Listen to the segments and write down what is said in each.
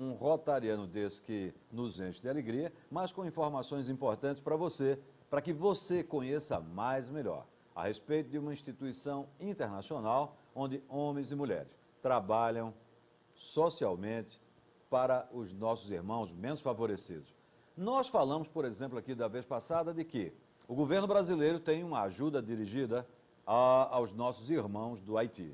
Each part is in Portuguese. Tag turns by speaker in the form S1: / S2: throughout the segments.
S1: um rotariano desse que nos enche de alegria, mas com informações importantes para você, para que você conheça mais e melhor a respeito de uma instituição internacional onde homens e mulheres trabalham socialmente para os nossos irmãos menos favorecidos. Nós falamos, por exemplo, aqui da vez passada, de que o governo brasileiro tem uma ajuda dirigida aos nossos irmãos do Haiti.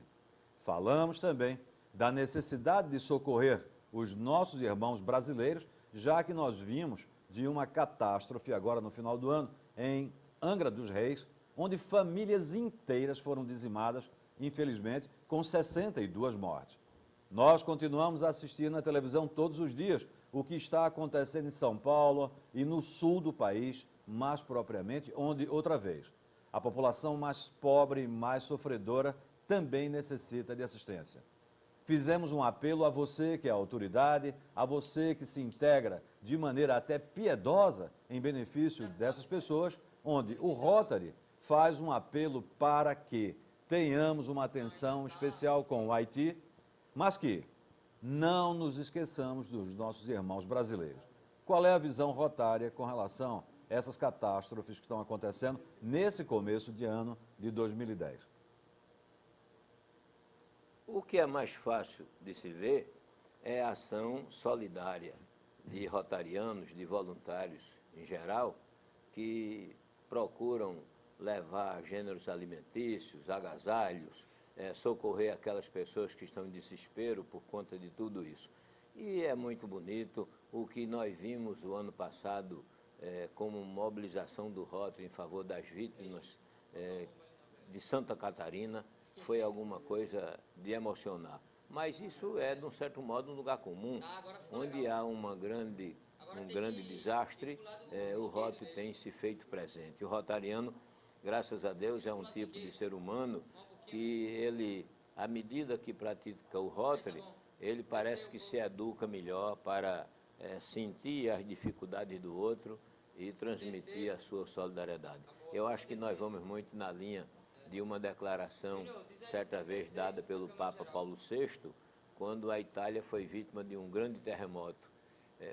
S1: Falamos também da necessidade de socorrer os nossos irmãos brasileiros, já que nós vimos de uma catástrofe agora no final do ano em Angra dos Reis, onde famílias inteiras foram dizimadas, infelizmente, com 62 mortes. Nós continuamos a assistir na televisão todos os dias o que está acontecendo em São Paulo e no sul do país, mais propriamente, onde, outra vez, a população mais pobre e mais sofredora também necessita de assistência. Fizemos um apelo a você que é autoridade, a você que se integra de maneira até piedosa em benefício dessas pessoas, onde o Rotary faz um apelo para que tenhamos uma atenção especial com o Haiti, mas que não nos esqueçamos dos nossos irmãos brasileiros. Qual é a visão rotária com relação a essas catástrofes que estão acontecendo nesse começo de ano de 2010?
S2: O que é mais fácil de se ver é a ação solidária de rotarianos, de voluntários em geral, que procuram levar gêneros alimentícios, agasalhos, socorrer aquelas pessoas que estão em desespero por conta de tudo isso. E é muito bonito o que nós vimos o ano passado como mobilização do Rotary em favor das vítimas de Santa Catarina, foi alguma coisa de emocionar. Mas isso é, de um certo modo, um lugar comum, onde há um grande desastre, o Rotary tem se feito presente. O rotariano, graças a Deus, é um tipo de ser humano que ele, à medida que pratica o Rotary, ele parece que se educa melhor para sentir as dificuldades do outro e transmitir a sua solidariedade. Eu acho que nós vamos muito na linha de uma declaração, certa vez dada pelo Papa Paulo VI, quando a Itália foi vítima de um grande terremoto.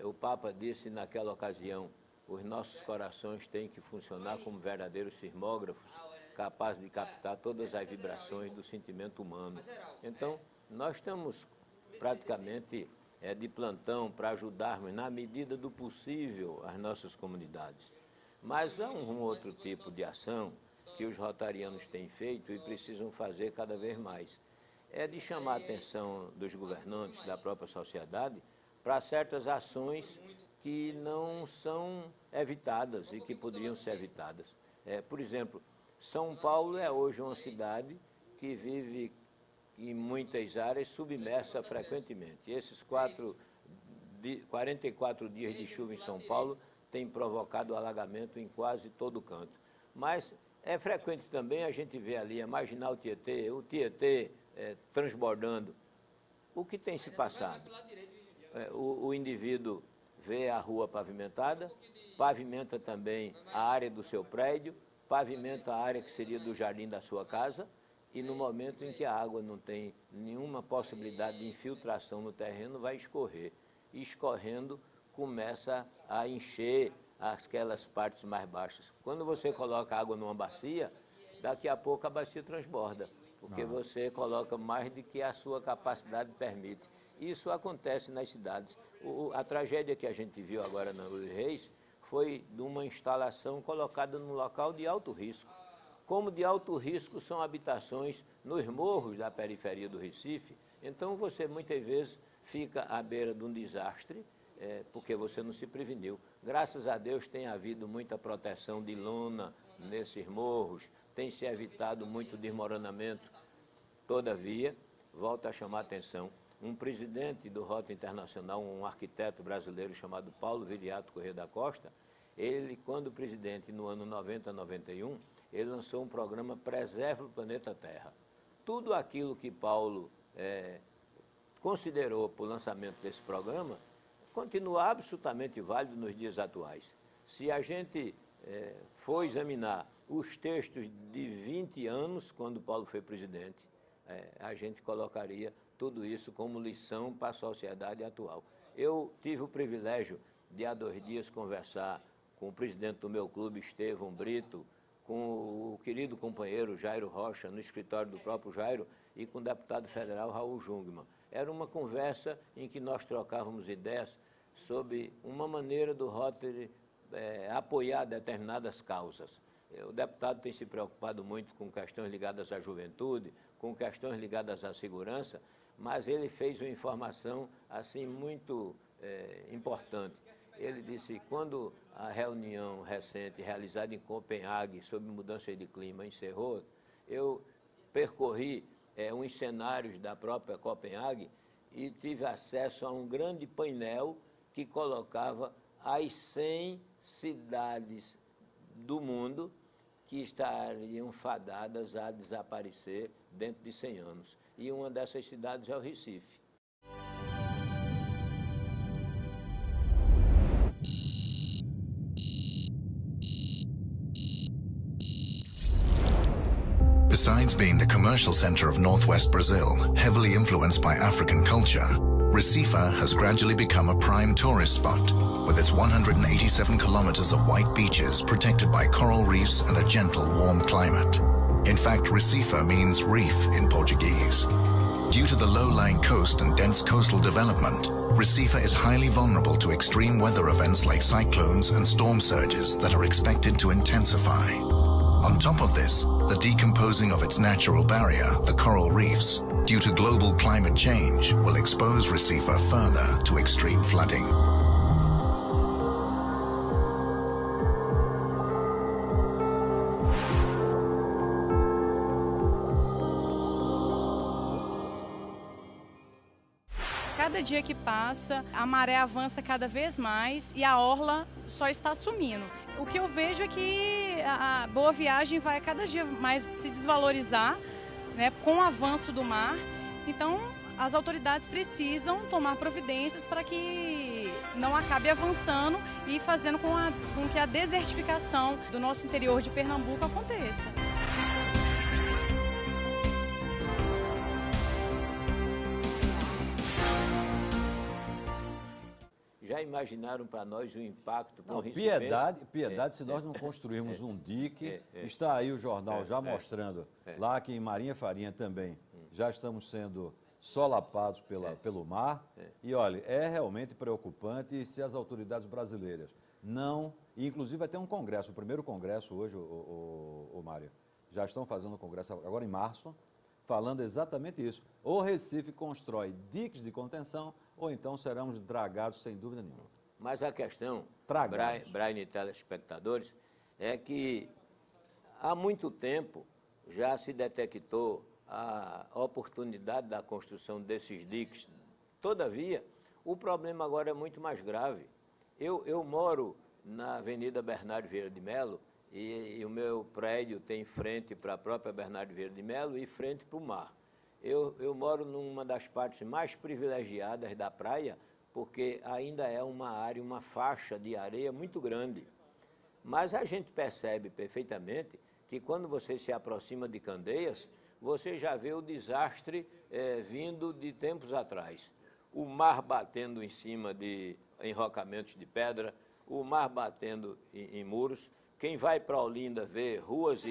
S2: O Papa disse naquela ocasião: os nossos corações têm que funcionar como verdadeiros sismógrafos, capazes de captar todas as vibrações do sentimento humano. Então, nós estamos praticamente de plantão para ajudarmos, na medida do possível, as nossas comunidades. Mas há um outro tipo de ação que os rotarianos têm feito e precisam fazer cada vez mais. É de chamar a atenção dos governantes, da própria sociedade, para certas ações que não são evitadas e que poderiam ser evitadas. Por exemplo, São Paulo é hoje uma cidade que vive em muitas áreas submersa frequentemente. E esses 44 dias de chuva em São Paulo têm provocado alagamento em quase todo canto. Mas é frequente também a gente ver ali a Marginal Tietê, o Tietê transbordando. O que tem se passado? O indivíduo vê a rua pavimentada, pavimenta também a área do seu prédio, pavimenta a área que seria do jardim da sua casa, e no momento em que a água não tem nenhuma possibilidade de infiltração no terreno, vai escorrer. E escorrendo, começa a encher aquelas partes mais baixas. Quando você coloca água numa bacia, daqui a pouco a bacia transborda, porque você coloca mais do que a sua capacidade permite. Isso acontece nas cidades. A tragédia que a gente viu agora na Angra dos Reis foi de uma instalação colocada num local de alto risco. Como de alto risco são habitações nos morros da periferia do Recife, então você muitas vezes fica à beira de um desastre, porque você não se preveniu. Graças a Deus tem havido muita proteção de lona nesses morros, tem se evitado muito desmoronamento. Todavia, volto a chamar a atenção, um presidente do Rotary Internacional, um arquiteto brasileiro chamado Paulo Viriato Corrêa da Costa, ele, quando presidente no ano 90-91, ele lançou um programa Preserve o Planeta Terra. Tudo aquilo que Paulo considerou para o lançamento desse programa continua absolutamente válido nos dias atuais. Se a gente for examinar os textos de 20 anos, quando Paulo foi presidente, a gente colocaria tudo isso como lição para a sociedade atual. Eu tive o privilégio de há 2 dias conversar com o presidente do meu clube, Estevão Brito, com o querido companheiro Jairo Rocha, no escritório do próprio Jairo, e com o deputado federal Raul Jungmann. Era uma conversa em que nós trocávamos ideias sobre uma maneira do Rotary apoiar determinadas causas. O deputado tem se preocupado muito com questões ligadas à juventude, com questões ligadas à segurança, mas ele fez uma informação assim muito importante. Ele disse que quando a reunião recente realizada em Copenhague sobre mudança de clima encerrou, eu percorri uns cenários da própria Copenhague e tive acesso a um grande painel que colocava as 100 cidades do mundo que estariam fadadas a desaparecer dentro de 100 anos. E uma dessas cidades é o Recife.
S3: Besides being the commercial center of northwest Brazil, heavily influenced by African culture, Recife has gradually become a prime tourist spot, with its 187 kilometers of white beaches protected by coral reefs and a gentle, warm climate. In fact, Recife means reef in Portuguese. Due to the low-lying coast and dense coastal development, Recife is highly vulnerable to extreme weather events like cyclones and storm surges that are expected to intensify. On top of this, the decomposing of its natural barrier, the coral reefs, due to global climate change, will expose Recife further to extreme flooding.
S4: Cada dia que passa, a maré avança cada vez mais e a orla só está sumindo. O que eu vejo é que a Boa Viagem vai cada dia mais se desvalorizar, né, com o avanço do mar. Então, as autoridades precisam tomar providências para que não acabe avançando e fazendo com que a desertificação do nosso interior de Pernambuco aconteça.
S2: Já imaginaram para nós o impacto com o
S1: Piedade, se nós não construirmos um dique, está aí o jornal já mostrando, lá que em Marinha Farinha também, já estamos sendo solapados pelo mar, e olha, é realmente preocupante se as autoridades brasileiras não, e inclusive vai ter um congresso, o primeiro congresso hoje, o Mário, já estão fazendo um congresso agora em março, falando exatamente isso. Ou Recife constrói diques de contenção, ou então seremos dragados sem dúvida nenhuma.
S2: Mas a questão, Brian e telespectadores, é que há muito tempo já se detectou a oportunidade da construção desses diques. Todavia, o problema agora é muito mais grave. Eu moro na Avenida Bernardo Vieira de Melo, e o meu prédio tem frente para a própria Bernardo Vieira de Melo e frente para o mar. Eu moro numa das partes mais privilegiadas da praia, porque ainda é uma área, uma faixa de areia muito grande. Mas a gente percebe perfeitamente que quando você se aproxima de Candeias, você já vê o desastre vindo de tempos atrás. O mar batendo em cima de enrocamentos de pedra, o mar batendo em muros. Quem vai para Olinda vê ruas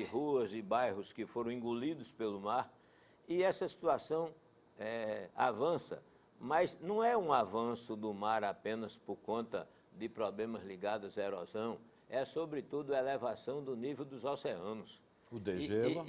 S2: e bairros que foram engolidos pelo mar, e essa situação avança, mas não é um avanço do mar apenas por conta de problemas ligados à erosão, é sobretudo a elevação do nível dos oceanos.
S1: O degelo.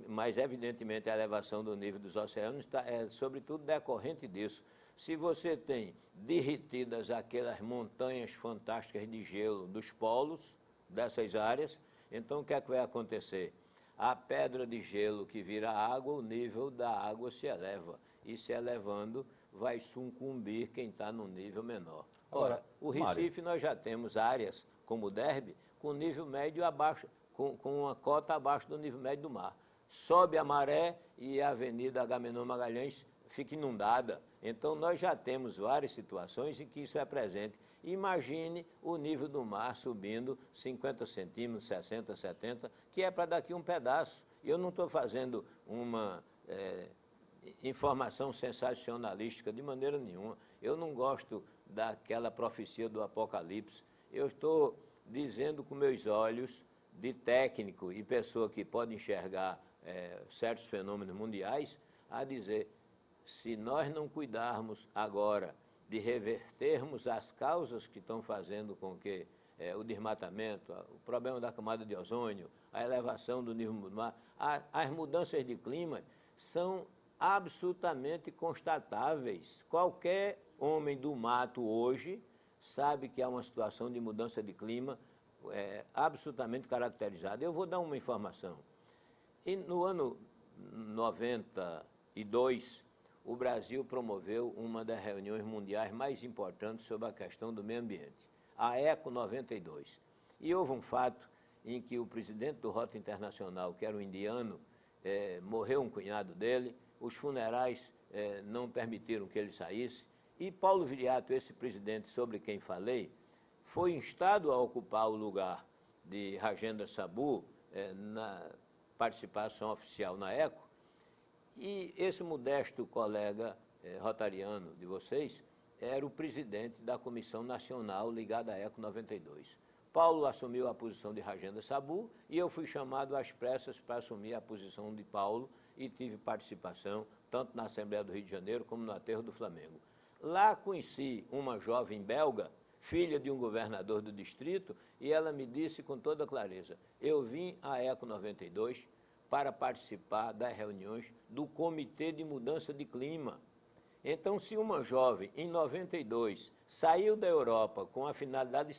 S2: Mas evidentemente a elevação do nível dos oceanos é sobretudo decorrente disso. Se você tem derretidas aquelas montanhas fantásticas de gelo dos polos, dessas áreas, então o que é que vai acontecer? A pedra de gelo que vira água, o nível da água se eleva, e se elevando vai sucumbir quem está no nível menor. Ora, o Recife, nós já temos áreas como o Derby com nível médio abaixo, com uma cota abaixo do nível médio do mar. Sobe a maré e a Avenida Agamenon Magalhães fica inundada. Então nós já temos várias situações em que isso é presente. Imagine o nível do mar subindo 50 centímetros, 60, 70, que é para daqui um pedaço. Eu não estou fazendo uma informação sensacionalística de maneira nenhuma. Eu não gosto daquela profecia do Apocalipse. Eu estou dizendo com meus olhos de técnico e pessoa que pode enxergar certos fenômenos mundiais, a dizer, se nós não cuidarmos agora de revertermos as causas que estão fazendo com que o desmatamento, o problema da camada de ozônio, a elevação do nível do mar, as mudanças de clima são absolutamente constatáveis. Qualquer homem do mato hoje sabe que há uma situação de mudança de clima absolutamente caracterizada. Eu vou dar uma informação. E no ano 92, o Brasil promoveu uma das reuniões mundiais mais importantes sobre a questão do meio ambiente, a ECO 92. E houve um fato em que o presidente do Rota Internacional, que era um indiano, morreu um cunhado dele, os funerais não permitiram que ele saísse, e Paulo Viriato, esse presidente sobre quem falei, foi instado a ocupar o lugar de Rajendra Sabur na participação oficial na ECO, e esse modesto colega rotariano de vocês era o presidente da Comissão Nacional ligada à ECO 92. Paulo assumiu a posição de Rajendra Sabur e eu fui chamado às pressas para assumir a posição de Paulo e tive participação tanto na Assembleia do Rio de Janeiro como no aterro do Flamengo. Lá conheci uma jovem belga, filha de um governador do distrito, e ela me disse com toda clareza, eu vim à ECO 92 para participar das reuniões do Comitê de Mudança de Clima. Então, se uma jovem, em 92, saiu da Europa com a finalidade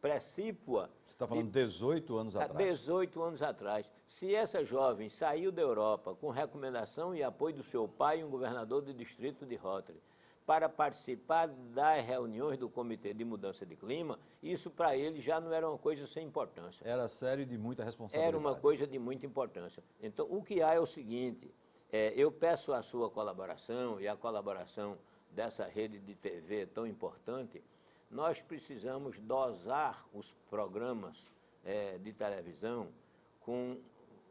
S2: precípua...
S1: Você está falando 18 anos atrás.
S2: 18 anos atrás. Se essa jovem saiu da Europa com recomendação e apoio do seu pai, um governador do distrito de Rotary, para participar das reuniões do Comitê de Mudança de Clima, isso para ele já não era uma coisa sem importância.
S1: Era sério e de muita responsabilidade.
S2: Era uma coisa de muita importância. Então, o que há é o seguinte, eu peço a sua colaboração e a colaboração dessa rede de TV tão importante, nós precisamos dosar os programas de televisão com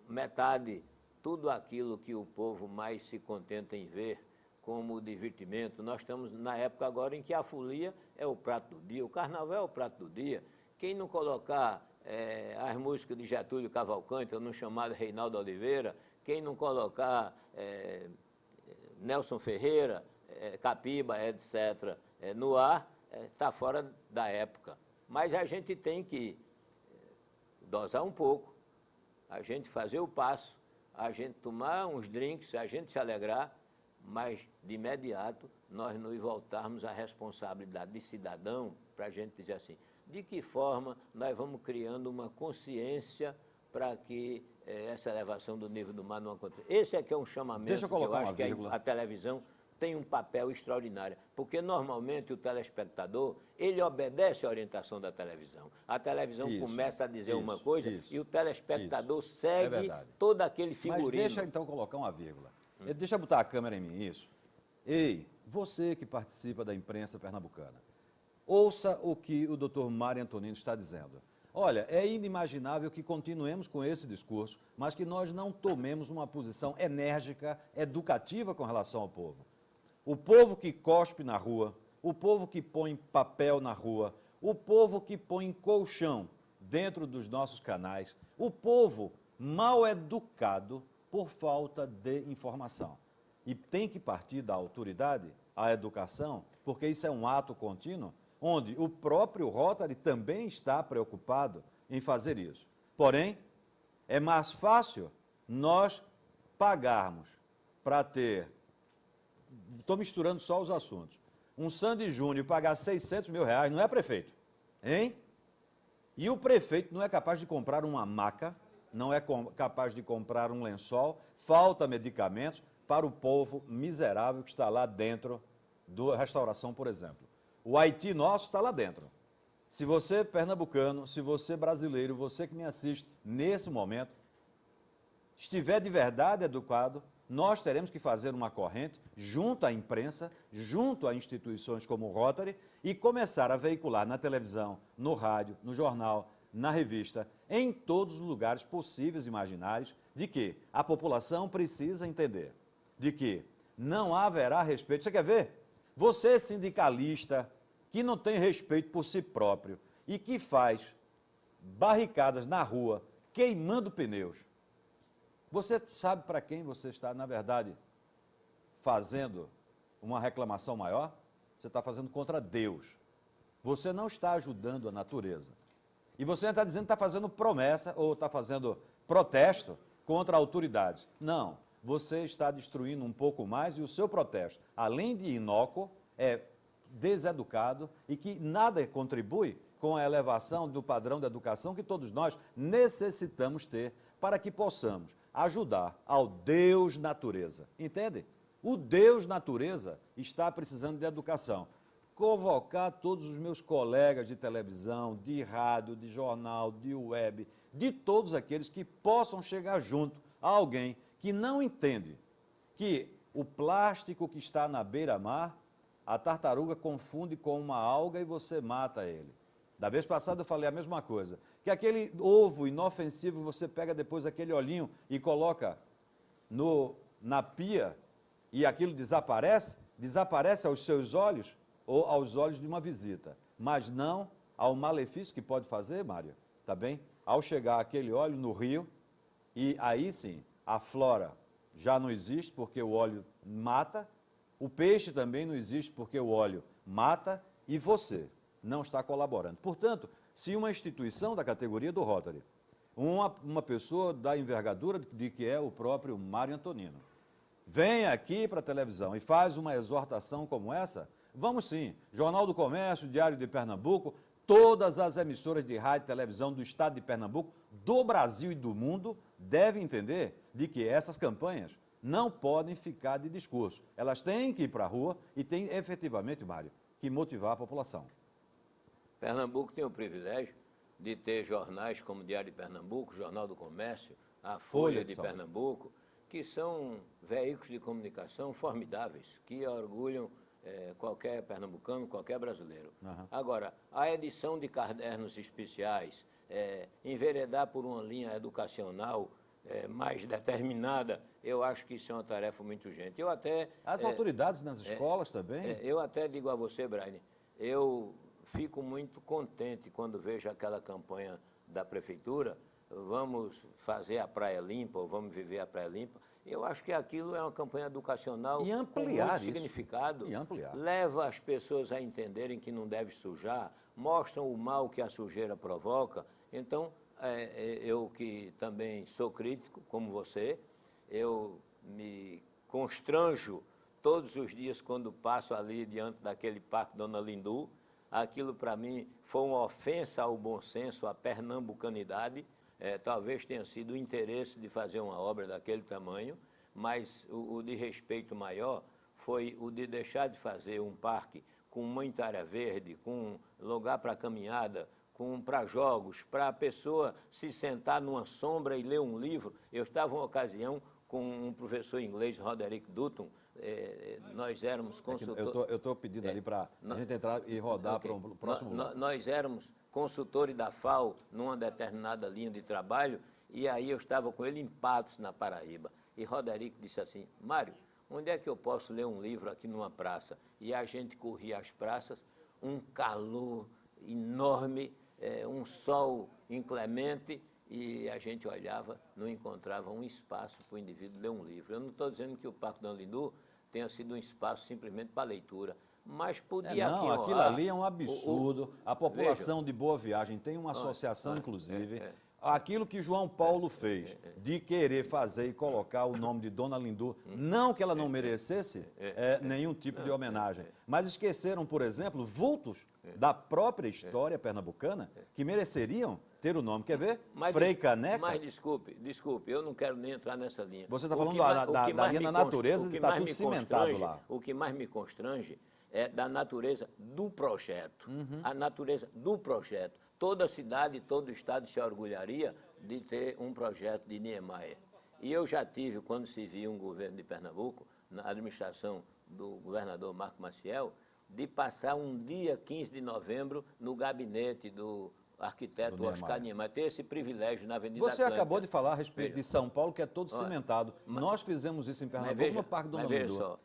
S2: metade, tudo aquilo que o povo mais se contenta em ver, como divertimento. Nós estamos na época agora em que a folia é o prato do dia, o carnaval é o prato do dia. Quem não colocar as músicas de Getúlio Cavalcante, ou no chamado Reinaldo Oliveira, quem não colocar Nelson Ferreira, Capiba, etc., no ar, está fora da época. Mas a gente tem que dosar um pouco, a gente fazer o passo, a gente tomar uns drinks, a gente se alegrar, mas, de imediato, nós nos voltarmos à responsabilidade de cidadão para a gente dizer assim, de que forma nós vamos criando uma consciência para que essa elevação do nível do mar não aconteça. Esse aqui é um chamamento que eu acho que a televisão tem um papel extraordinário, porque normalmente o telespectador, ele obedece à orientação da televisão. A televisão começa a dizer uma coisa e o telespectador segue todo aquele figurino.
S1: Mas deixa então colocar uma vírgula. Deixa eu botar a câmera em mim, isso. Ei, você que participa da imprensa pernambucana, ouça o que o doutor Mário Antonino está dizendo. Olha, é inimaginável que continuemos com esse discurso, mas que nós não tomemos uma posição enérgica, educativa com relação ao povo. O povo que cospe na rua, o povo que põe papel na rua, o povo que põe colchão dentro dos nossos canais, o povo mal educado por falta de informação. E tem que partir da autoridade, a educação, porque isso é um ato contínuo, onde o próprio Rotary também está preocupado em fazer isso. Porém, é mais fácil nós pagarmos para ter, estou misturando só os assuntos, um Sandy Júnior pagar 600 mil reais, não é, prefeito? Hein? E o prefeito não é capaz de comprar uma maca, não é capaz de comprar um lençol, falta medicamentos para o povo miserável que está lá dentro da restauração, por exemplo. O Haiti nosso está lá dentro. Se você, pernambucano, se você, brasileiro, você que me assiste nesse momento, estiver de verdade educado, nós teremos que fazer uma corrente junto à imprensa, junto a instituições como o Rotary e começar a veicular na televisão, no rádio, no jornal, na revista, em todos os lugares possíveis e imaginários, de que a população precisa entender, de que não haverá respeito. Você quer ver? Você, sindicalista, que não tem respeito por si próprio e que faz barricadas na rua, queimando pneus, você sabe para quem você está, na verdade, fazendo uma reclamação maior? Você está fazendo contra Deus. Você não está ajudando a natureza. E você está dizendo que está fazendo promessa ou está fazendo protesto contra a autoridade. Não, você está destruindo um pouco mais e o seu protesto, além de inócuo, é deseducado e que nada contribui com a elevação do padrão de educação que todos nós necessitamos ter para que possamos ajudar ao Deus natureza. Entende? O Deus natureza está precisando de educação. Convocar todos os meus colegas de televisão, de rádio, de jornal, de web, de todos aqueles que possam chegar junto a alguém que não entende que o plástico que está na beira-mar, a tartaruga confunde com uma alga e você mata ele. Da vez passada eu falei a mesma coisa, que aquele ovo inofensivo, você pega depois aquele olhinho e coloca na pia e aquilo desaparece aos seus olhos ou aos olhos de uma visita, mas não ao malefício que pode fazer, Mário, tá bem? Ao chegar aquele óleo no rio, e aí sim, a flora já não existe porque o óleo mata, o peixe também não existe porque o óleo mata e você não está colaborando. Portanto, se uma instituição da categoria do Rotary, uma pessoa da envergadura de que é o próprio Mário Antonino, vem aqui para a televisão e faz uma exortação como essa, vamos sim, Jornal do Comércio, Diário de Pernambuco, todas as emissoras de rádio e televisão do estado de Pernambuco, do Brasil e do mundo, devem entender de que essas campanhas não podem ficar de discurso. Elas têm que ir para a rua e têm efetivamente, Mário, que motivar a população.
S2: Pernambuco tem o privilégio de ter jornais como Diário de Pernambuco, Jornal do Comércio, a Folha de Pernambuco, que são veículos de comunicação formidáveis, que orgulham qualquer pernambucano, qualquer brasileiro. Uhum. Agora, a edição de cadernos especiais, enveredar por uma linha educacional mais determinada, eu acho que isso é uma tarefa muito urgente. Eu até,
S1: as autoridades nas escolas também?
S2: Eu até digo a você, Brian, eu fico muito contente quando vejo aquela campanha da prefeitura, vamos fazer a praia limpa, ou vamos viver a praia limpa. Eu acho que aquilo é uma campanha educacional
S1: com
S2: muito significado, leva as pessoas a entenderem que não deve sujar, mostram o mal que a sujeira provoca. Então, eu que também sou crítico, como você, eu me constranjo todos os dias quando passo ali diante daquele Parque Dona Lindu. Aquilo, para mim, foi uma ofensa ao bom senso, à pernambucanidade. Talvez tenha sido o interesse de fazer uma obra daquele tamanho, mas o de respeito maior foi o de deixar de fazer um parque com muita área verde, com lugar para caminhada, para jogos, para a pessoa se sentar numa sombra e ler um livro. Eu estava em uma ocasião com um professor inglês, Roderick Dutton, nós éramos consultores...
S1: Eu estou pedindo ali para a gente entrar e rodar para o próximo...
S2: Nós éramos consultores da FAO numa determinada linha de trabalho, e aí eu estava com ele em Patos, na Paraíba. E Roderick disse assim, Mário, onde é que eu posso ler um livro aqui numa praça? E a gente corria as praças, um calor enorme, um sol inclemente, e a gente olhava, não encontrava um espaço para o indivíduo ler um livro. Eu não estou dizendo que o Parque Dona Lindu tenha sido um espaço simplesmente para leitura, mas podia
S1: não, aquilo ali é um absurdo. A população de Boa Viagem tem uma associação, inclusive. Aquilo que João Paulo fez, de querer fazer e colocar o nome de Dona Lindu, não que ela não merecesse nenhum tipo de homenagem, mas esqueceram, por exemplo, vultos da própria história pernambucana que mereceriam ter o nome. Quer ver? Frei Caneca.
S2: Mas desculpe, eu não quero nem entrar nessa linha.
S1: Você está falando da linha da natureza e está tudo cimentado lá.
S2: O que mais me constrange é da natureza do projeto. A natureza do projeto. Toda cidade, todo estado se orgulharia de ter um projeto de Niemeyer. E eu já tive, quando se viu um governo de Pernambuco, na administração do governador Marco Maciel, de passar um dia 15 de novembro no gabinete do arquiteto Oscar Niemeyer. Ter esse privilégio na Avenida
S1: Você
S2: Atlântica.
S1: acabou de falar a respeito de São Paulo, que é todo cimentado. Nós fizemos isso em Pernambuco, no Parque Dona Lindu.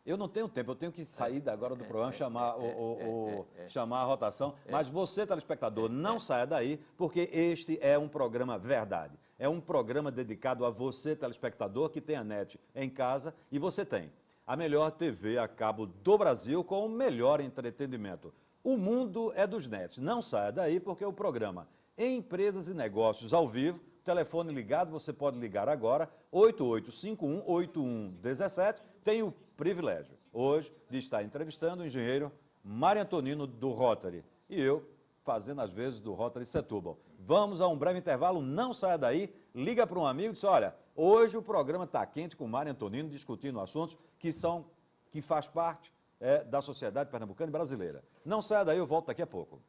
S1: Eu não tenho tempo, eu tenho que sair agora do programa, chamar, chamar a rotação. Mas você, telespectador, não saia daí, porque este é um programa verdade. É um programa dedicado a você, telespectador, que tem a NET em casa e você tem a melhor TV a cabo do Brasil com o melhor entretenimento. O mundo é dos nets. Não saia daí, porque o programa Empresas e Negócios ao vivo, telefone ligado, você pode ligar agora, 8851-8117, tem o privilégio, hoje, de estar entrevistando o engenheiro Mário Antonino, do Rotary, e eu, fazendo as vezes do Rotary Setúbal. Vamos a um breve intervalo, não saia daí, liga para um amigo e diz, olha, hoje o programa está quente com o Mário Antonino, discutindo assuntos que faz parte da sociedade pernambucana e brasileira. Não saia daí, eu volto daqui a pouco.